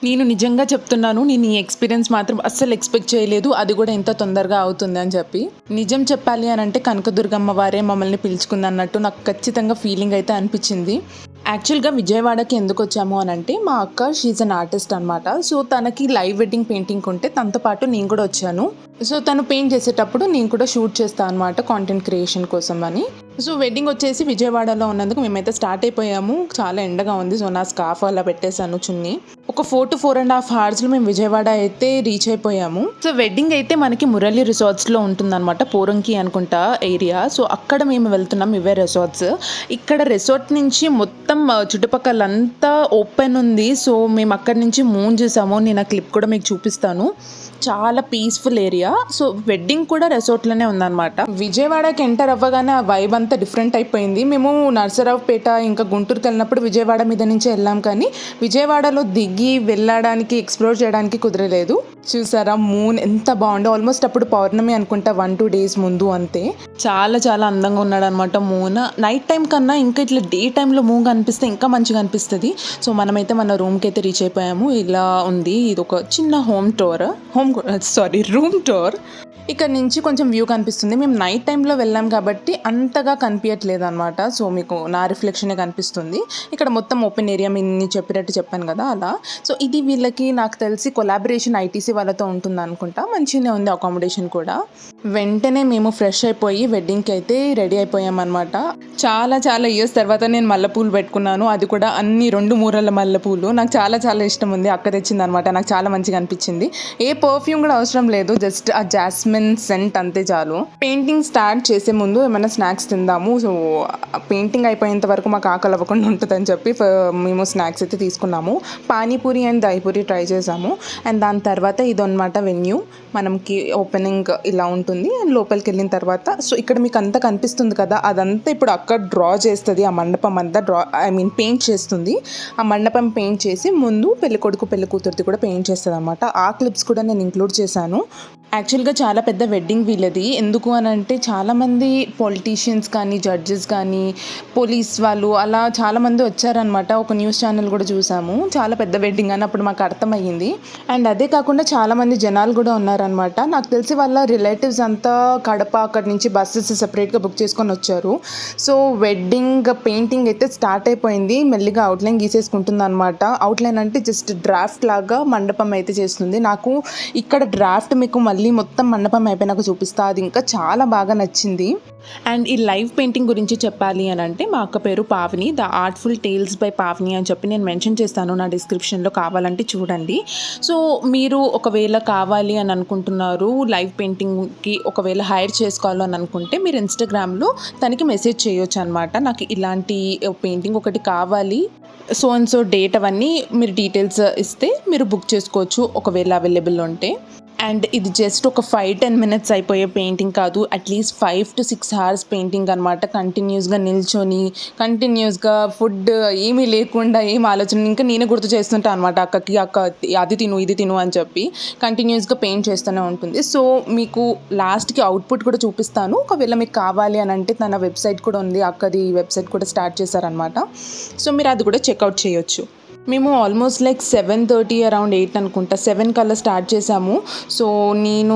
నేను నిజంగా చెప్తున్నాను. నేను ఈ ఎక్స్‌పీరియన్స్ మాత్రం అస్సలు ఎక్స్‌పెక్ట్ చేయలేదు. అది కూడా ఇంత తొందరగా అవుతుందని చెప్పి. నిజం చెప్పాలి అనంటే కనకదుర్గమ్మ వారే మమ్మల్ని పిలుచుకుందన్నట్టు నాకు ఖచ్చితంగా ఫీలింగ్ అయితే అనిపిచ్చింది. యాక్చువల్‌గా విజయవాడకి ఎందుకొచ్చాము అనంటే మా అక్క షీ ఈజ్ ఎన్ ఆర్టిస్ట్ అనమాట. సో, తనకి లైవ్ వెడ్డింగ్ పెయింటింగ్ ఉంటే తనతో పాటు నేను కూడా వచ్చాను. సో, తను పెయింట్ చేసేటప్పుడు నేను కూడా షూట్ చేస్తా అనమాట కాంటెంట్ క్రియేషన్ కోసం అని. సో, వెడ్డింగ్ వచ్చేసి విజయవాడలో ఉన్నందుకు మేమైతే స్టార్ట్ అయిపోయాము. చాలా ఎండగా ఉంది. సో, నా స్కార్ఫ్ అలా పెట్టేశాను చున్నీ. ఒక 4-4.5 అవర్స్‌లో మేము విజయవాడ అయితే రీచ్ అయిపోయాము. సో, వెడ్డింగ్ అయితే మనకి మురళి రిసార్ట్స్‌లో ఉంటుందనమాట. పోరంకి అనుకుంటా ఏరియా. సో, అక్కడ మేము వెళ్తున్నాం. ఇవే రిసార్ట్స్. ఇక్కడ రిసార్ట్ నుంచి మొత్తం చుట్టుపక్కలంతా ఓపెన్ ఉంది. సో, మేము అక్కడి నుంచి మూన్ చూసాము. నేను ఆ క్లిప్ కూడా మీకు చూపిస్తాను. చాలా పీస్‌ఫుల్ ఏరియా. సో, వెడ్డింగ్ కూడా రిసార్ట్‌లోనే ఉందనమాట. విజయవాడకి ఎంటర్ అవ్వగానే ఆ వైబ్ అంతా డిఫరెంట్ అయిపోయింది. మేము నరసరావుపేట ఇంకా గుంటూరుకెళ్ళినప్పుడు విజయవాడ మీద నుంచే వెళ్ళాం కానీ విజయవాడలో దిగి వెళ్ళడానికి ఎక్స్‌ప్లోర్ చేయడానికి కుదరలేదు. చూసారా మూన్ ఎంత బాగుందో. ఆల్మోస్ట్ అప్పుడు పౌర్ణమి అనుకుంటా 1-2 డేస్ ముందు అంతే. చాలా చాలా అందంగా ఉన్నాడనమాట మూన్. నైట్ టైం కన్నా ఇంకా ఇట్లా డే టైంలో మూన్ కనిపిస్తే ఇంకా మంచిగా అనిపిస్తుంది. సో, మనమైతే మన రూమ్‌కి అయితే రీచ్ అయిపోయాము. ఇలా ఉంది. ఇది ఒక చిన్న రూమ్ టూర్. ఇక్కడ నుంచి కొంచెం వ్యూ కనిపిస్తుంది. మేము నైట్ టైంలో వెళ్ళాం కాబట్టి అంతగా కనిపించట్లేదు అనమాట. సో, మీకు నా రిఫ్లెక్షనే కనిపిస్తుంది. ఇక్కడ మొత్తం ఓపెన్ ఏరియా నేను చెప్పినట్టు చెప్పాను కదా అలా. సో, ఇది వీళ్ళకి నాకు తెలిసి కొలాబరేషన్ ఐటీసీ వాళ్ళతో ఉంటుంది అనుకుంటా. మంచిగానే ఉంది అకామిడేషన్ కూడా. వెంటనే మేము ఫ్రెష్ అయిపోయి వెడ్డింగ్కి అయితే రెడీ అయిపోయామన్నమాట. చాలా చాలా ఇయర్స్ తర్వాత నేను మల్లెపూలు పెట్టుకున్నాను. అది కూడా అన్ని 2 మూరల మల్లెపూలు. నాకు చాలా చాలా ఇష్టం ఉంది. అక్క తెచ్చింది అనమాట. నాకు చాలా మంచిగా అనిపించింది. ఏ పర్ఫ్యూమ్ కూడా అవసరం లేదు. జస్ట్ ఆ జాస్మిన్ సెంట్ అంతే చాలు. పెయింటింగ్ స్టార్ట్ చేసే ముందు ఏమైనా స్నాక్స్ తిందాము. సో, పెయింటింగ్ అయిపోయేంత వరకు మాకు ఆకలి అవ్వకుండా ఉంటుందని చెప్పి మేము స్నాక్స్ అయితే తీసుకున్నాము. పానీపూరి అండ్ దహిపూరి ట్రై చేసాము. అండ్ దాని తర్వాత ఇదన్నమాట వెన్యూ. మనకి ఓపెనింగ్ ఇలా ఉంటుంది. అండ్ లోపలికి వెళ్ళిన తర్వాత సో, ఇక్కడ మీకు అంతా కనిపిస్తుంది కదా అదంతా ఇప్పుడు అక్కడ డ్రా చేస్తుంది. ఆ మండపం అంతా పెయింట్ చేస్తుంది. ఆ మండపం పెయింట్ చేసి ముందు పెళ్ళికొడుకు పెళ్ళికూతురిది కూడా పెయింట్ చేస్తుంది అనమాట. ఆ క్లిప్స్ కూడా నేను ఇంక్లూడ్ చేశాను. యాక్చువల్గా చాలా పెద్ద వెడ్డింగ్ వీళ్ళది. ఎందుకు అని అంటే చాలామంది పొలిటీషియన్స్ కానీ జడ్జెస్ కానీ పోలీస్ వాళ్ళు అలా చాలామంది వచ్చారనమాట. ఒక న్యూస్ ఛానల్ కూడా చూసాము. చాలా పెద్ద వెడ్డింగ్ అని అప్పుడు మాకు అర్థమయ్యింది. అండ్ అదే కాకుండా చాలామంది జనాలు కూడా ఉన్నారనమాట. నాకు తెలిసి వాళ్ళ రిలేటివ్స్ అంతా కడప అక్కడి నుంచి బస్సెస్ సెపరేట్గా బుక్ చేసుకొని వచ్చారు. సో, వెడ్డింగ్ పెయింటింగ్ అయితే స్టార్ట్ అయిపోయింది. మెల్లిగా అవుట్లైన్ గీసేసుకుంటుంది అనమాట. అవుట్లైన్ అంటే జస్ట్ డ్రాఫ్ట్ లాగా మండపం అయితే చేస్తుంది. నాకు ఇక్కడ డ్రాఫ్ట్ మీకు మళ్ళీ మొత్తం మండపం అయిపోయినాక చూపిస్తా. అది ఇంకా చాలా బాగా నచ్చింది. అండ్ ఈ లైవ్ పెయింటింగ్ గురించి చెప్పాలి అని అంటే మా అక్క పేరు Pavani. The artful tales by Pavani అని చెప్పి నేను మెన్షన్ చేస్తాను నా డిస్క్రిప్షన్లో, కావాలంటే చూడండి. సో, మీరు ఒకవేళ కావాలి అని అనుకుంటున్నారు లైవ్ పెయింటింగ్కి ఒకవేళ హైర్ చేసుకోవాలి అని అనుకుంటే మీరు ఇన్స్టాగ్రామ్లో తనకి మెసేజ్ చేయొచ్చు అనమాట. నాకు ఇలాంటి పెయింటింగ్ ఒకటి కావాలి, సో అండ్ సో డేట్ అవన్నీ మీరు డీటెయిల్స్ ఇస్తే మీరు బుక్ చేసుకోవచ్చు ఒకవేళ అవైలబుల్ ఉంటే. అండ్ ఇది జస్ట్ ఒక 5-10 మినిట్స్ అయిపోయే పెయింటింగ్ కాదు. అట్లీస్ట్ 5-6 అవర్స్ పెయింటింగ్ అనమాట. కంటిన్యూస్గా నిల్చొని కంటిన్యూస్గా ఫుడ్ ఏమీ లేకుండా ఏం ఆలోచన ఇంకా నేనే గుర్తు చేస్తుంటాను అనమాట అక్కకి. అక్క అది తిను ఇది తిను అని చెప్పి కంటిన్యూస్గా పెయింట్ చేస్తూనే ఉంటుంది. సో, మీకు లాస్ట్కి అవుట్పుట్ కూడా చూపిస్తాను. ఒకవేళ మీకు కావాలి అని అంటే తన వెబ్సైట్ కూడా ఉంది. అక్కది వెబ్సైట్ కూడా స్టార్ట్ చేశారనమాట. సో, మీరు అది కూడా చెక్అవుట్ చేయొచ్చు. మేము ఆల్మోస్ట్ లైక్ 7:30 అరౌండ్ 8 అనుకుంటా 7 కల్లా స్టార్ట్ చేసాము. సో, నేను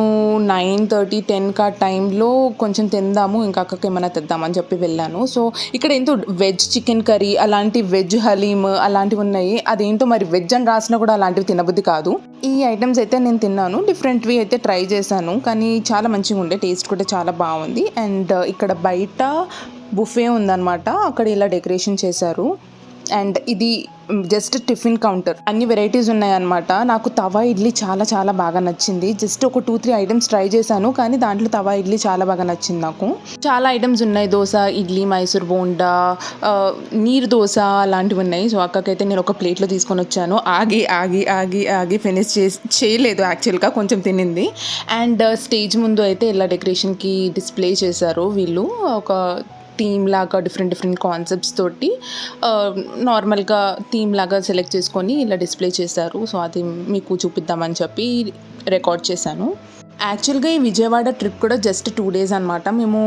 9:30-10 టైంలో కొంచెం తిందాము ఇంకా అక్కకి ఏమైనా తెద్దామని చెప్పి వెళ్ళాను. సో, ఇక్కడ ఏంటో వెజ్ చికెన్ కర్రీ అలాంటి వెజ్ హలీమ్ అలాంటివి ఉన్నాయి. అదేంటో మరి వెజ్ అని రాసినా కూడా అలాంటివి తినబుద్ధి కాదు. ఈ ఐటమ్స్ అయితే నేను తిన్నాను. డిఫరెంట్వి అయితే ట్రై చేశాను కానీ చాలా మంచిగా ఉండే. టేస్ట్ కూడా చాలా బాగుంది. అండ్ ఇక్కడ బయట బుఫే ఉందన్నమాట. అక్కడ ఇలా డెకరేషన్ చేశారు. అండ్ ఇది జస్ట్ టిఫిన్ కౌంటర్. అన్ని వెరైటీస్ ఉన్నాయన్నమాట. నాకు తవా ఇడ్లీ చాలా చాలా బాగా నచ్చింది. జస్ట్ ఒక 2-3 ఐటమ్స్ ట్రై చేశాను కానీ దాంట్లో తవా ఇడ్లీ చాలా బాగా నచ్చింది నాకు. చాలా ఐటమ్స్ ఉన్నాయి. దోశ, ఇడ్లీ, మైసూర్ బోండా, నీరు దోశ అలాంటివి ఉన్నాయి. సో, అక్కకైతే నేను ఒక ప్లేట్లో తీసుకొని వచ్చాను. ఆగి ఆగి ఆగి ఆగి ఫినిష్ చేయలేదు యాక్చువల్గా, కొంచెం తినింది. అండ్ స్టేజ్ ముందు అయితే ఇలా డెకరేషన్కి డిస్ప్లే చేశారు వీళ్ళు. ఒక థీమ్ లాగా డిఫరెంట్ కాన్సెప్ట్స్ తోటి నార్మల్గా థీమ్ లాగా సెలెక్ట్ చేసుకొని ఇలా డిస్ప్లే చేశారు. సో, అది మీకు చూపిద్దామని చెప్పి రికార్డ్ చేశాను. యాక్చువల్గా ఈ విజయవాడ ట్రిప్ కూడా జస్ట్ 2 డేస్ అనమాట. మేము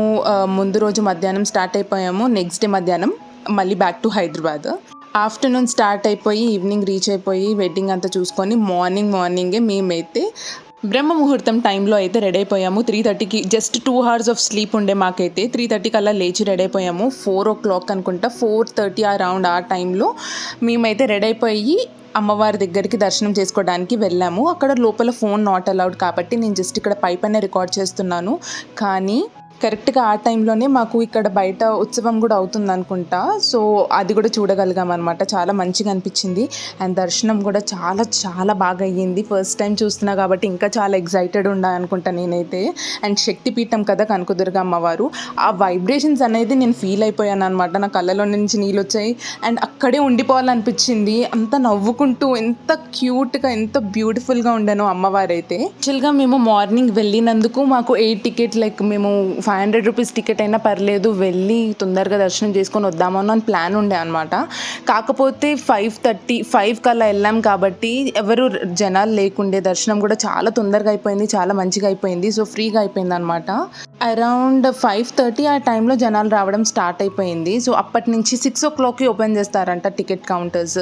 ముందు రోజు మధ్యాహ్నం స్టార్ట్ అయిపోయాము. నెక్స్ట్ డే మధ్యాహ్నం మళ్ళీ back to Hyderabad. Afternoon start అయిపోయి ఈవినింగ్ రీచ్ అయిపోయి వెడ్డింగ్ అంతా చూసుకొని మార్నింగే మేమైతే బ్రహ్మ ముహూర్తం టైంలో అయితే రెడీ అయిపోయాము. 3:30కి జస్ట్ 2 hours ఆఫ్ స్లీప్ ఉండే మాకైతే 3:30 అలా లేచి రెడీ అయిపోయాము. 4 o'clock అనుకుంటా, 4:30 అరౌండ్ ఆ టైంలో మేమైతే రెడీ అయిపోయి అమ్మవారి దగ్గరికి దర్శనం చేసుకోవడానికి వెళ్ళాము. అక్కడ లోపల ఫోన్ నాట్ అలౌడ్ కాబట్టి నేను జస్ట్ ఇక్కడ పైన రికార్డ్ చేస్తున్నాను. కానీ కరెక్ట్గా ఆ టైంలోనే మాకు ఇక్కడ బయట ఉత్సవం కూడా అవుతుంది అనుకుంటా. సో అది కూడా చూడగలిగాం అనమాట. చాలా మంచిగా అనిపించింది. అండ్ దర్శనం కూడా చాలా చాలా బాగా అయ్యింది. ఫస్ట్ టైం చూస్తున్నా కాబట్టి ఇంకా చాలా ఎగ్జైటెడ్ ఉండా అనుకుంటా నేనైతే. అండ్ శక్తిపీఠం కదా కనకదుర్గ అమ్మవారు, ఆ వైబ్రేషన్స్ అనేది నేను ఫీల్ అయిపోయాను అనమాట. నా కళ్ళలో నుంచి నీళ్ళు వచ్చాయి అండ్ అక్కడే ఉండిపోవాలనిపించింది. అంత నవ్వుకుంటూ ఎంత క్యూట్గా ఎంత బ్యూటిఫుల్గా ఉండేనో అమ్మవారు అయితే. యాక్చువల్గా మేము మార్నింగ్ వెళ్ళినందుకు మాకు 8 ticket, లైక్ మేము 500 rupees టికెట్ అయినా పర్లేదు వెళ్ళి తొందరగా దర్శనం చేసుకొని వద్దాము అని ప్లాన్ ఉండే అనమాట. కాకపోతే 5:30 కల్లా వెళ్ళాం కాబట్టి ఎవరు జనాలు లేకుండే, దర్శనం కూడా చాలా తొందరగా అయిపోయింది, చాలా మంచిగా అయిపోయింది. సో ఫ్రీగా అయిపోయింది అనమాట. అరౌండ్ 5:30 ఆ టైంలో జనాలు రావడం స్టార్ట్ అయిపోయింది. సో అప్పటి నుంచి 6 o'clockకి ఓపెన్ చేస్తారంట టికెట్ కౌంటర్స్.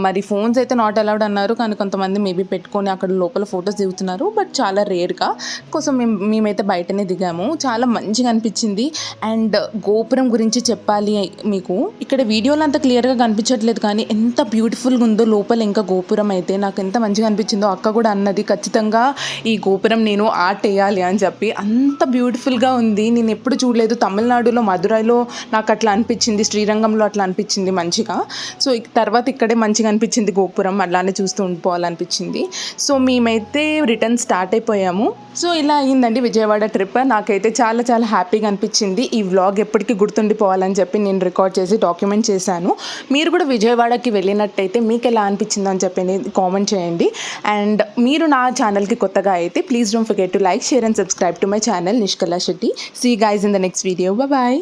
మరి ఫోన్స్ అయితే నాట్ అలౌడ్ అన్నారు, కానీ కొంతమంది మేబీ పెట్టుకొని అక్కడ లోపల ఫొటోస్ దిగుతున్నారు, బట్ చాలా రేర్గా. కోసం మేమైతే బయటనే దిగాము. చాలా మంచిగా అనిపించింది. అండ్ గోపురం గురించి చెప్పాలి మీకు, ఇక్కడ వీడియోలో అంత క్లియర్గా కనిపించట్లేదు కానీ ఎంత బ్యూటిఫుల్గా ఉందో లోపల. ఇంకా గోపురం అయితే నాకు ఎంత మంచిగా అనిపించిందో. అక్క కూడా అన్నది ఖచ్చితంగా ఈ గోపురం నేను ఆర్ట్ వేయాలి అని చెప్పి. అంత బ్యూటిఫుల్గా ఉంది. నేను ఎప్పుడు చూడలేదు. తమిళనాడులో మదురైలో నాకు అట్లా అనిపించింది, శ్రీరంగంలో అట్లా అనిపించింది మంచిగా. సో తర్వాత ఇక్కడే మంచిగా అనిపించింది గోపురం, అలానే చూస్తూ ఉండిపోవాలనిపించింది. సో మేమైతే రిటర్న్ స్టార్ట్ అయిపోయాము. సో ఇలా అయ్యిందండి విజయవాడ ట్రిప్. నాకైతే చాలా చాలా హ్యాపీగా అనిపించింది. ఈ వ్లాగ్ ఎప్పటికీ గుర్తుండిపోవాలని చెప్పి నేను రికార్డ్ చేసి డాక్యుమెంట్ చేశాను. మీరు కూడా విజయవాడకి వెళ్ళినట్టయితే మీకు ఎలా అనిపించిందో అని చెప్పి కామెంట్ చేయండి. అండ్ మీరు నా ఛానల్కి కొత్తగా అయితే please don't forget to like, share and subscribe to my channel Nishkala Shetty. See you guys in the next video. Bye.